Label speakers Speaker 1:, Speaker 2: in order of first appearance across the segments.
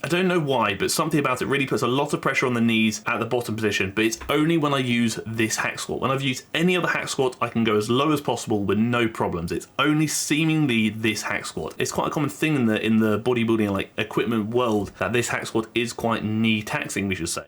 Speaker 1: I don't know why, but something about it really puts a lot of pressure on the knees at the bottom position, but it's only when I use this hack squat. When I've used any other hack squat, I can go as low as possible with no problems. It's only seemingly this hack squat. It's quite a common thing in the bodybuilding like equipment world that this hack squat is quite knee taxing, we should say.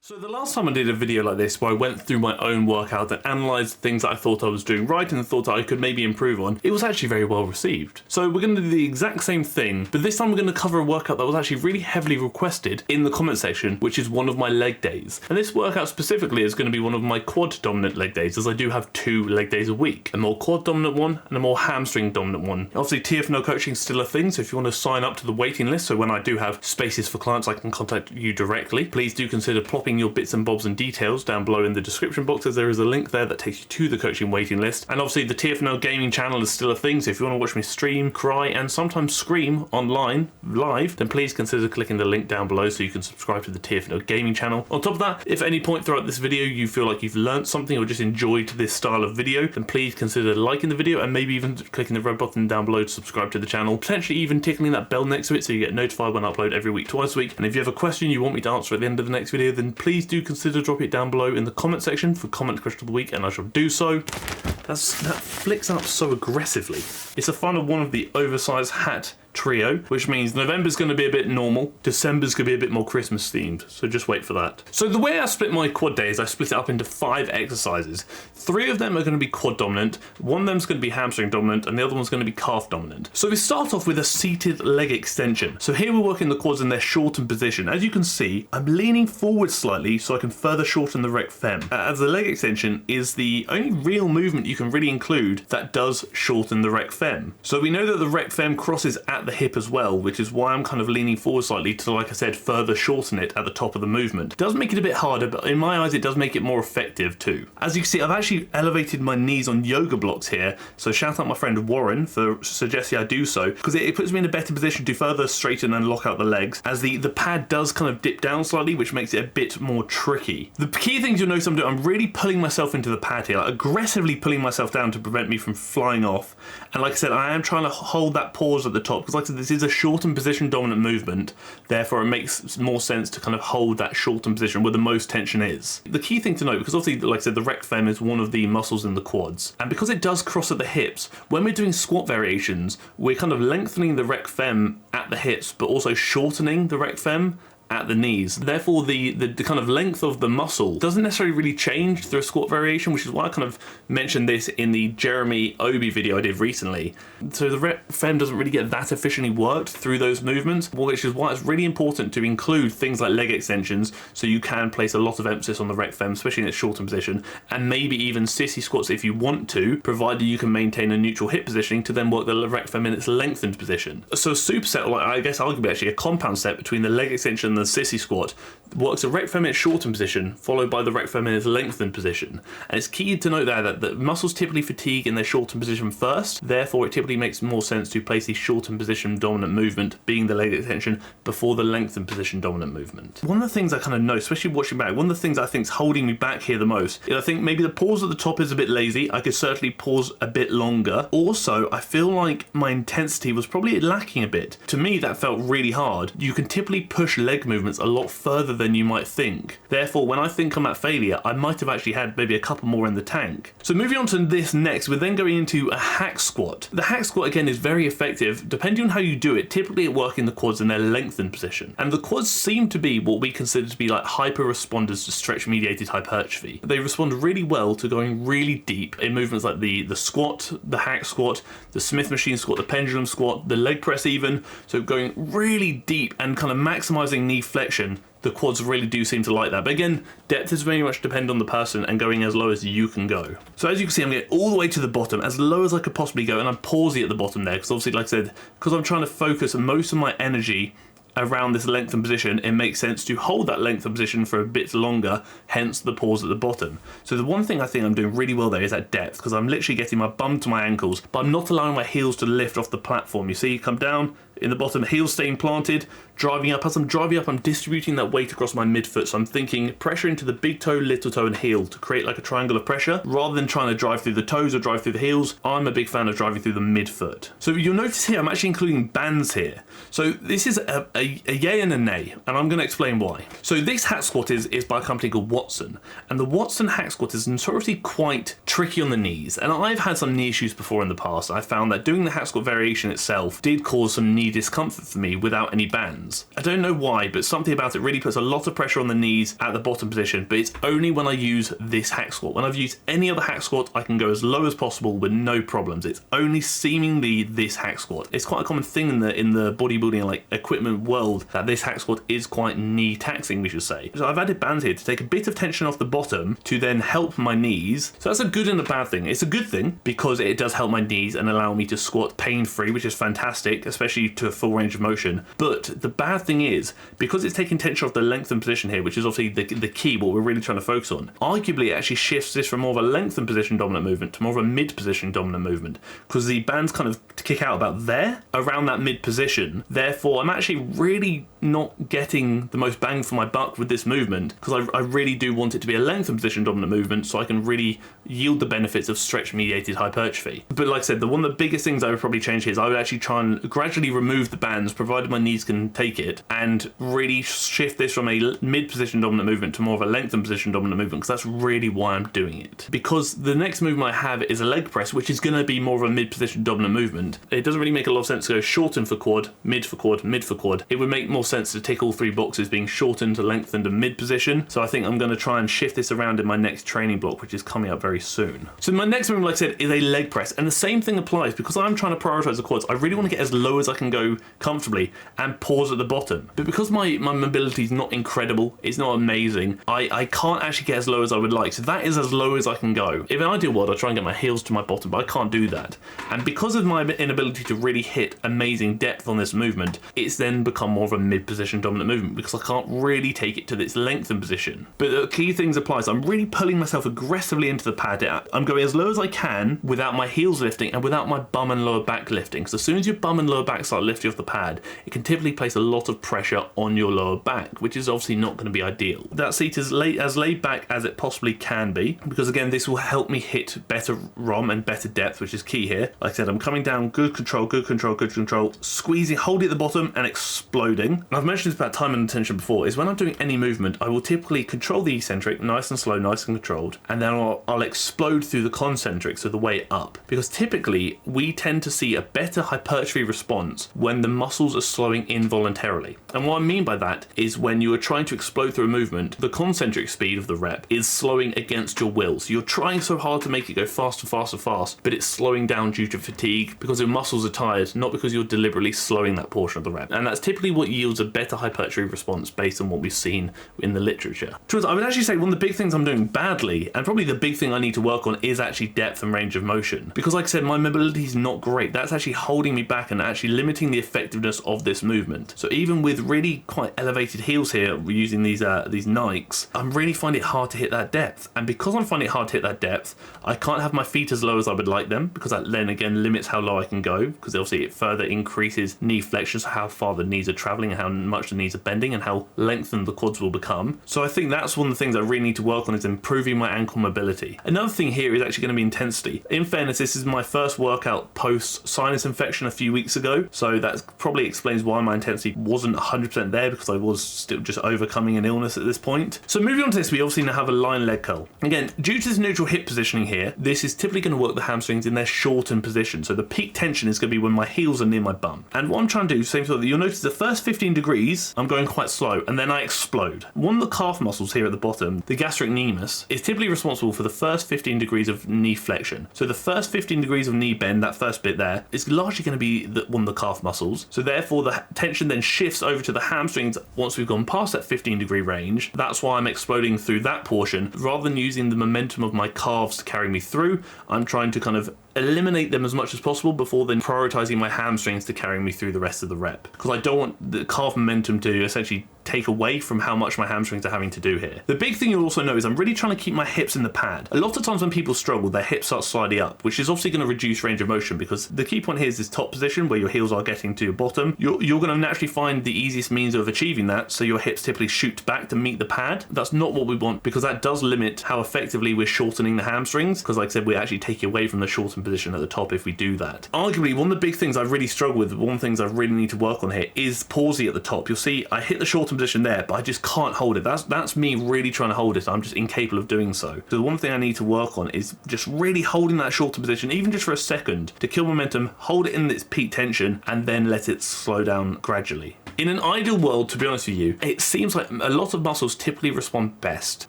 Speaker 1: So the last time I did a video like this where I went through my own workout and analysed things that I thought I was doing right and thought that I could maybe improve on, it was actually very well received. So we're going to do the exact same thing, but this time we're going to cover a workout that was actually really heavily requested in the comment section, which is one of my leg days. And this workout specifically is going to be one of my quad dominant leg days, as I do have 2 leg days a week. A more quad dominant one and a more hamstring dominant one. Obviously TFNO coaching is still a thing, so if you want to sign up to the waiting list, so when I do have spaces for clients I can contact you directly, please do consider plopping your bits and bobs and details down below in the description box, as there is a link there that takes you to the coaching waiting list. And obviously the TFNO gaming channel is still a thing, so if you want to watch me stream, cry and sometimes scream online live, then please consider clicking the link down below so you can subscribe to the TFNO gaming channel. On top of that, if at any point throughout this video you feel like you've learnt something or just enjoyed this style of video, then please consider liking the video and maybe even clicking the red button down below to subscribe to the channel, potentially even tickling that bell next to it so you get notified when I upload every week, twice a week. And if you have a question you want me to answer at the end of the next video, then please do consider dropping it down below in the comment section for comment question of the week, and I shall do so. That flicks up so aggressively. It's a fun of one of the oversized hat trio, which means November's going to be a bit normal, December's going to be a bit more Christmas themed, so just wait for that. So the way I split my quad day is I split it up into 5 exercises. 3 of them are going to be quad dominant, 1 of them is going to be hamstring dominant, and the other one's going to be calf dominant. So we start off with a seated leg extension. So here we're working the quads in their shortened position. As you can see, I'm leaning forward slightly so I can further shorten the rec fem, as the leg extension is the only real movement you can really include that does shorten the rec fem. So we know that the rec fem crosses at the hip as well, which is why I'm kind of leaning forward slightly to, like I said, further shorten it at the top of the movement. It does make it a bit harder, but in my eyes it does make it more effective too. As you can see, I've actually elevated my knees on yoga blocks here, so shout out my friend Warren for suggesting I do so, because it puts me in a better position to further straighten and lock out the legs, as the pad does kind of dip down slightly, which makes it a bit more tricky. The key things you'll notice I'm doing, I'm really pulling myself into the pad here, like aggressively pulling myself down to prevent me from flying off. And like I said, I am trying to hold that pause at the top, because like I said, this is a shortened position dominant movement, therefore it makes more sense to kind of hold that shortened position where the most tension is. The key thing to note, because obviously like I said, the rec fem is one of the muscles in the quads, and because it does cross at the hips, when we're doing squat variations, we're kind of lengthening the rec fem at the hips but also shortening the rec fem at the knees. Therefore the kind of length of the muscle doesn't necessarily really change through a squat variation, which is why I kind of mentioned this in the Jeremy Obi video I did recently. So the rec fem doesn't really get that efficiently worked through those movements, which is why it's really important to include things like leg extensions, so you can place a lot of emphasis on the rec fem, especially in its shortened position, and maybe even sissy squats if you want to, provided you can maintain a neutral hip positioning to then work the rec fem in its lengthened position. So a superset, or I guess arguably actually a compound set between the leg extension and the sissy squat, works a rec fem in its shortened position followed by the rec fem in its lengthened position. And it's key to note there that the muscles typically fatigue in their shortened position first, therefore it typically makes more sense to place the shortened position dominant movement, being the leg extension, before the lengthened position dominant movement. One of the things I kind of know, especially watching back, one of the things I think is holding me back here the most is I think maybe the pause at the top is a bit lazy. I could certainly pause a bit longer. Also, I feel like my intensity was probably lacking a bit. To me, that felt really hard. You can typically push leg movements a lot further than you might think. Therefore, when I think I'm at failure, I might have actually had maybe a couple more in the tank. So moving on to this next, we're then going into a hack squat. The hack squat again is very effective. Depending on how you do it, typically it works in the quads in their lengthened position. And the quads seem to be what we consider to be like hyper responders to stretch mediated hypertrophy. They respond really well to going really deep in movements like the squat, the hack squat, the Smith machine squat, the pendulum squat, the leg press even. So going really deep and kind of maximizing knee flexion. The quads really do seem to like that. But again, depth is very much dependent on the person and going as low as you can go. So as you can see, I'm getting all the way to the bottom, as low as I could possibly go, and I'm pausing at the bottom there, because obviously, like I said, because I'm trying to focus most of my energy around this lengthened position, it makes sense to hold that lengthened position for a bit longer, hence the pause at the bottom. So the one thing I think I'm doing really well there is at depth, because I'm literally getting my bum to my ankles, but I'm not allowing my heels to lift off the platform. You see, come down in the bottom, heels staying planted, driving up. As I'm driving up, I'm distributing that weight across my midfoot. So I'm thinking pressure into the big toe, little toe, and heel to create like a triangle of pressure, rather than trying to drive through the toes or drive through the heels. I'm a big fan of driving through the midfoot. So you'll notice here, I'm actually including bands here. So this is a yay and a nay, and I'm going to explain why. So this hack squat is by a company called Watson, and the Watson hack squat is notoriously quite tricky on the knees, and I've had some knee issues before in the past. I found that doing the hack squat variation itself did cause some knee discomfort for me without any bands. I don't know why, but something about it really puts a lot of pressure on the knees at the bottom position, but it's only when I use this hack squat. When I've used any other hack squat, I can go as low as possible with no problems. It's only seemingly this hack squat. It's quite a common thing in the bodybuilding and like equipment world that this hack squat is quite knee taxing, we should say. So I've added bands here to take a bit of tension off the bottom to then help my knees. So that's a good and a bad thing. It's a good thing because it does help my knees and allow me to squat pain-free, which is fantastic, especially to a full range of motion. But the bad thing is, because it's taking tension off the lengthened position here, which is obviously the key, what we're really trying to focus on, arguably it actually shifts this from more of a lengthened position dominant movement to more of a mid position dominant movement, because the bands kind of kick out about there, around that mid position. Therefore, I'm actually really not getting the most bang for my buck with this movement, because I really do want it to be a lengthened position dominant movement so I can really yield the benefits of stretch mediated hypertrophy. But like I said, one of the biggest things I would probably change here is I would actually try and gradually remove the bands, provided my knees can take it, and really shift this from a mid position dominant movement to more of a lengthened position dominant movement, because that's really why I'm doing it. Because the next movement I have is a leg press, which is going to be more of a mid position dominant movement. It doesn't really make a lot of sense to go shorten for quad, mid for quad, mid for quad. It would make more sense to tick all three boxes, being shortened, lengthened, and mid position. So I think I'm going to try and shift this around in my next training block, which is coming up very soon. So my next movement, like I said, is a leg press, and the same thing applies. Because I'm trying to prioritize the quads, I really want to get as low as I can go comfortably and pause at the bottom. But because my mobility is not incredible, it's not amazing, I can't actually get as low as I would like. So that is as low as I can go. In an ideal world, I try and get my heels to my bottom, but I can't do that. And because of my inability to really hit amazing depth on this movement, it's then become more of a mid position dominant movement, because I can't really take it to this lengthened position. But the key things apply. So I'm really pulling myself aggressively into the pad. I'm going as low as I can without my heels lifting and without my bum and lower back lifting. Because as soon as your bum and lower back start lifting off the pad, it can typically place a lot of pressure on your lower back, which is obviously not going to be ideal. That seat is as laid back as it possibly can be, because again, this will help me hit better ROM and better depth, which is key here. Like I said, I'm coming down, good control, good control, good control, squeezing, holding at the bottom and exploding. And I've mentioned this about time and attention before, is when I'm doing any movement, I will typically control the eccentric, nice and slow, nice and controlled, and then I'll explode through the concentric, so the way up. Because typically, we tend to see a better hypertrophy response when the muscles are slowing involuntarily. And what I mean by that is when you are trying to explode through a movement, the concentric speed of the rep is slowing against your will. So you're trying so hard to make it go faster, faster, fast, but it's slowing down due to fatigue because your muscles are tired, not because you're deliberately slowing that portion of the rep. And that's typically what yields a better hypertrophy response based on what we've seen in the literature. I would actually say one of the big things I'm doing badly, and probably the big thing I need to work on, is actually depth and range of motion. Because like I said, my mobility is not great. That's actually holding me back and actually limiting the effectiveness of this movement. So even with really quite elevated heels here, we're using these Nikes, I'm really finding it hard to hit that depth. And because I'm finding it hard to hit that depth, I can't have my feet as low as I would like them, because that then again limits how low I can go, because obviously it further increases knee flexion, so how far the knees are traveling and how much the knees are bending and how lengthened the quads will become. So I think that's one of the things I really need to work on, is improving my ankle mobility. Another thing here is actually going to be intensity. In fairness, this is my first workout post sinus infection a few weeks ago, so that probably explains why my intensity wasn't 100% there, because I was still just overcoming an illness at this point. So moving on to this, we obviously now have a line leg curl. Again, due to this neutral hip positioning here, this is typically going to work the hamstrings in their shortened position. So the peak tension is going to be when my heels are near my bum. And what I'm trying to do, same sort of, you'll notice the first 15 degrees, I'm going quite slow, and then I explode. One of the calf muscles here at the bottom, the gastrocnemius, is typically responsible for the first 15 degrees of knee flexion. So the first 15 degrees of knee bend, that first bit there, is largely going to be one of the calf muscles. So therefore the tension then shifts over to the hamstrings once we've gone past that 15-degree range. That's why I'm exploding through that portion. Rather than using the momentum of my calves to carry me through, I'm trying to kind of eliminate them as much as possible before then prioritizing my hamstrings to carry me through the rest of the rep. Because I don't want the calf momentum to essentially take away from how much my hamstrings are having to do here. The big thing you'll also know is I'm really trying to keep my hips in the pad. A lot of times when people struggle, their hips start sliding up, which is obviously going to reduce range of motion, because the key point here is this top position where your heels are getting to your bottom. You're going to naturally find the easiest means of achieving that, so your hips typically shoot back to meet the pad. That's not what we want, because that does limit how effectively we're shortening the hamstrings, because like I said, we're actually taking away from the shortened position at the top if we do that. Arguably, one of the big things I really struggle with, one of the things I really need to work on here is pausing at the top. You'll see I hit the shortened position there, but I just can't hold it. That's me really trying to hold it. I'm just incapable of doing so. So the one thing I need to work on is just really holding that shorter position, even just for a second, to kill momentum, hold it in its peak tension, and then let it slow down gradually. In an ideal world, to be honest with you, it seems like a lot of muscles typically respond best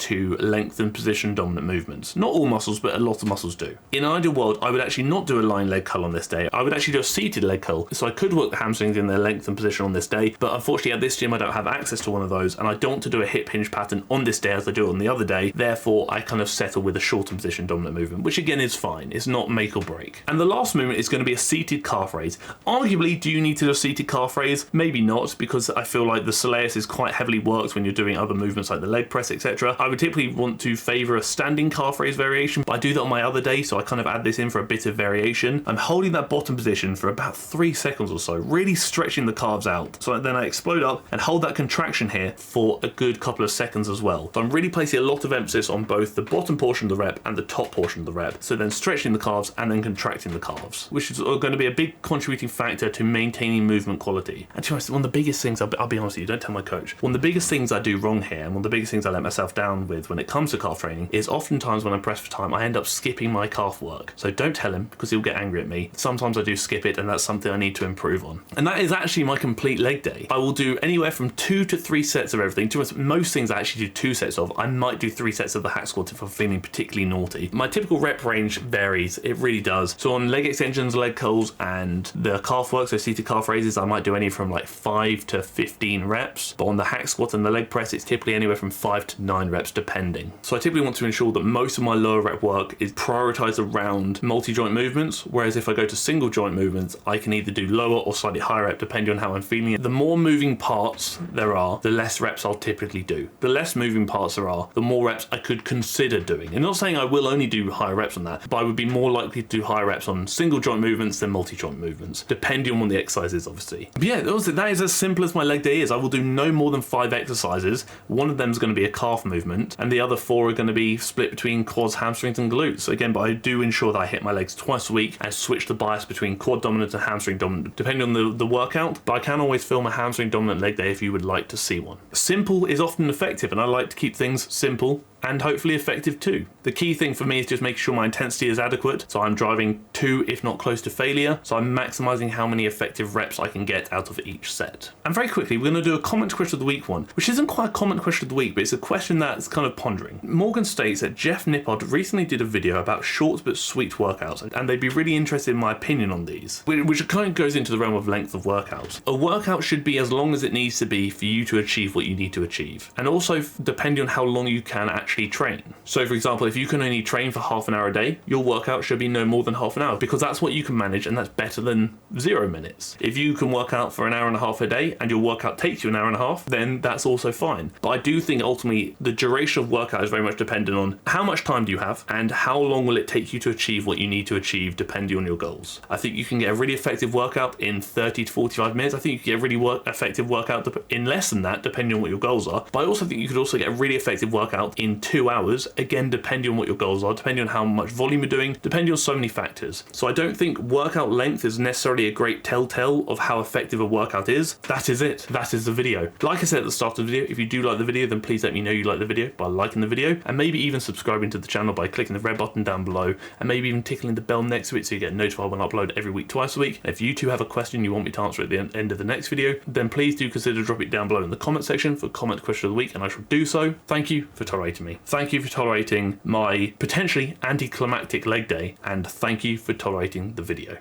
Speaker 1: to lengthened position dominant movements. Not all muscles, but a lot of muscles do. In an ideal world, I would actually not do a lying leg curl on this day. I would actually do a seated leg curl. So I could work the hamstrings in their lengthened position on this day, but unfortunately at this gym I don't have access to one of those, and I don't want to do a hip hinge pattern on this day as I do on the other day. Therefore, I kind of settle with a shortened position dominant movement, which again is fine. It's not make or break. And the last movement is going to be a seated calf raise. Arguably, do you need to do a seated calf raise? Maybe not, because I feel like the soleus is quite heavily worked when you're doing other movements like the leg press, etc. I would typically want to favor a standing calf raise variation, but I do that on my other day, so I kind of add this in for a bit of variation. I'm holding that bottom position for about 3 seconds or so, really stretching the calves out. So then I explode up and hold that contraction here for a good couple of seconds as well. So I'm really placing a lot of emphasis on both the bottom portion of the rep and the top portion of the rep. So then stretching the calves and then contracting the calves, which is going to be a big contributing factor to maintaining movement quality. And to be honest, one of the biggest things, I'll be honest with you, don't tell my coach, one of the biggest things I do wrong here, and one of the biggest things I let myself down with when it comes to calf training, is oftentimes when I'm pressed for time, I end up skipping my calf work. So don't tell him, because he'll get angry at me. Sometimes I do skip it, and that's something I need to improve on. And that is actually my complete leg day. I will do anywhere from 2 to 3 sets of everything. To most things I actually do 2 sets of. I might do 3 sets of the hack squat if I'm feeling particularly naughty. My typical rep range varies, it really does. So on leg extensions, leg curls, and the calf work, so seated calf raises, I might do any from like 5 to 15 reps. But on the hack squat and the leg press, it's typically anywhere from 5 to 9 reps depending. So I typically want to ensure that most of my lower rep work is prioritized around multi-joint movements, whereas if I go to single joint movements, I can either do lower or slightly higher rep depending on how I'm feeling it. The more moving parts there are, the less reps I'll typically do. The less moving parts there are, the more reps I could consider doing. And not saying I will only do higher reps on that, but I would be more likely to do higher reps on single joint movements than multi-joint movements, depending on what the exercise is, obviously. But yeah, that is as simple as my leg day is. I will do no more than 5 exercises. One of them is going to be a calf movement, and the other 4 are going to be split between quads, hamstrings, and glutes. Again, but I do ensure that I hit my legs twice a week and switch the bias between quad dominant and hamstring dominant, depending on the workout. But I can always film a hamstring dominant leg day if you would like to see one. Simple is often effective, and I like to keep things simple and hopefully effective too. The key thing for me is just making sure my intensity is adequate, so I'm driving to, if not close to failure, so I'm maximizing how many effective reps I can get out of each set. And very quickly, we're going to do a comment question of the week one, which isn't quite a comment question of the week, but it's a question that's kind of pondering. Morgan states that Jeff Nippard recently did a video about short but sweet workouts, and they'd be really interested in my opinion on these, which kind of goes into the realm of length of workouts. A workout should be as long as it needs to be for you to achieve what you need to achieve, and also depending on how long you can actually train. So for example, if you can only train for half an hour a day, your workout should be no more than half an hour, because that's what you can manage, and that's better than 0 minutes. If you can work out for an hour and a half a day and your workout takes you an hour and a half, then that's also fine. But I do think ultimately the duration of workout is very much dependent on how much time do you have and how long will it take you to achieve what you need to achieve depending on your goals. I think you can get a really effective workout in 30 to 45 minutes. I think you can get a really effective workout in less than that depending on what your goals are. But I also think you could also get a really effective workout in 2 hours, again depending on what your goals are, depending on how much volume you're doing, depending on so many factors. So I don't think workout length is necessarily a great telltale of how effective a workout is. That is it. That is the video. Like I said at the start of the video, if you do like the video, then please let me know you like the video by liking the video, and maybe even subscribing to the channel by clicking the red button down below, and maybe even tickling the bell next to it so you get notified when I upload every week, twice a week. And if you two have a question you want me to answer at the end of the next video, then please do consider dropping it down below in the comment section for comment question of the week, and I shall do so. Thank you for tolerating me. Thank you for tolerating my potentially anticlimactic leg day, and thank you for tolerating the video.